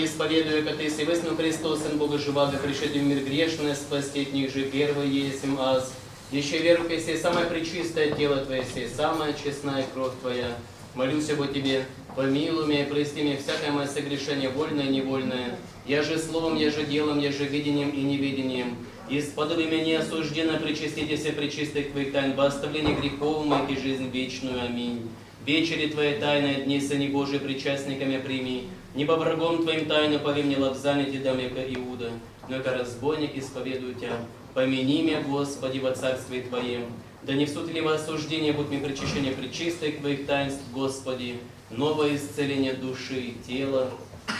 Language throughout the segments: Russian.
исповедую, как Ты Всевышний Христос, Сын Бога Живаго, пришедший в мир грешный, спасти от них же первый есть им аз. Еще веру, если самое пречистое тело Твое, если самая честная кровь Твоя. Молюсь об Тебе, помилуй меня и прости мне всякое мое согрешение, вольное и невольное. Я же словом, я же делом, я же видением и невидением. Исподоби меня неосужденно причастите все пречистых Твоих тайн, во оставление грехов моих и жизнь вечную. Аминь. Вечери Твоей тайны, дни Сыне Божий, причастниками прими. Небо врагом Твоим тайну пови мне лапзанить и дам, яко Иуда. Но яко разбойник исповедую Тебя. Помяни меня, Господи, во Царстве Твоем. Да не в суд ли во осуждение будь мне причащение пречистых Твоих таинств, Господи, новое исцеление души и тела.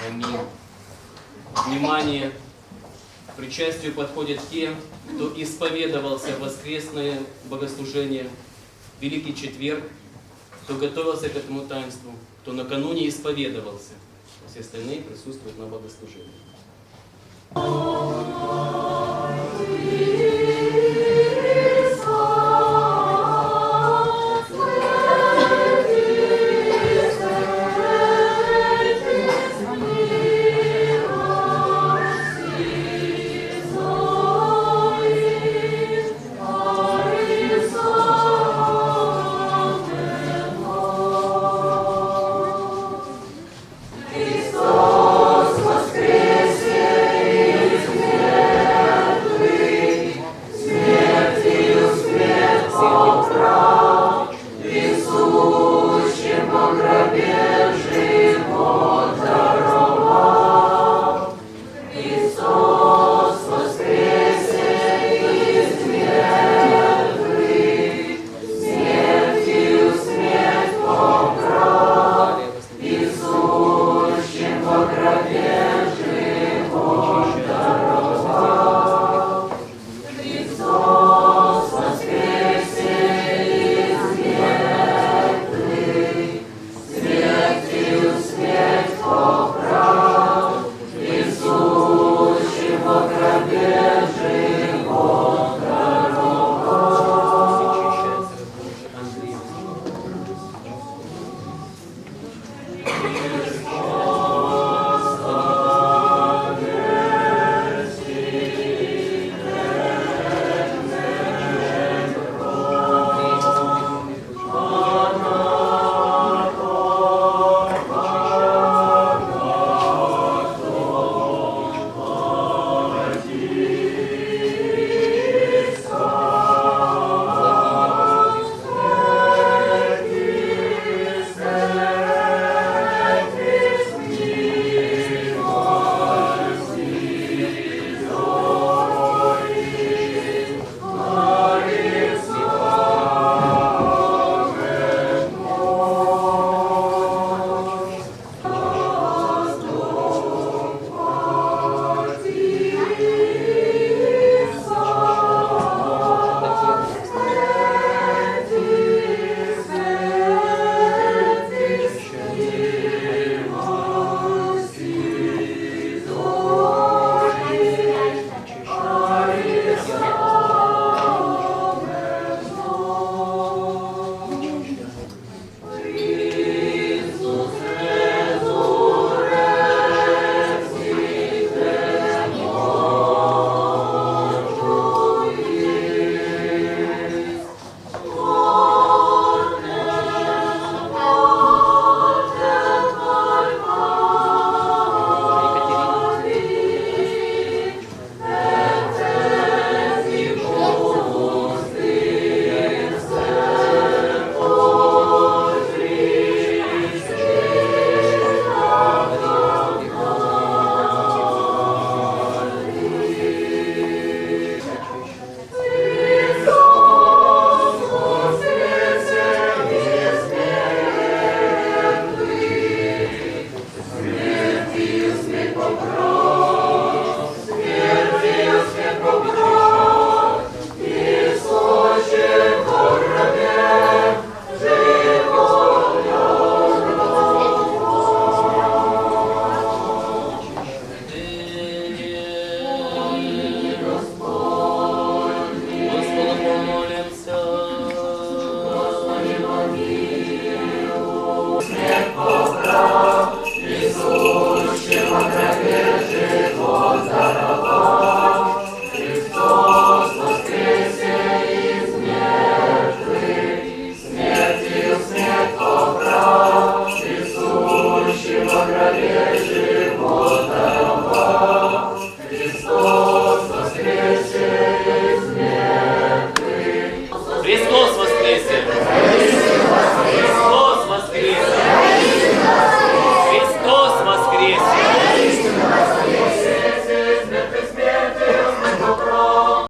Аминь. Внимание! К причастию подходят те, кто исповедовался в воскресное богослужение, Великий Четверг, кто готовился к этому таинству, кто накануне исповедовался. Все остальные присутствуют на богослужении.